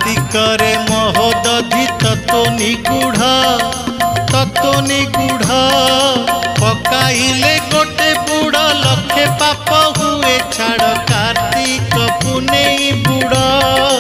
कार्तिकरे महोदधि तत्व निगूढ़ पकाइले गोटे बुढ़ लक्षे पाप हुए छाड़ कार्तिक पुनेई बुढ़।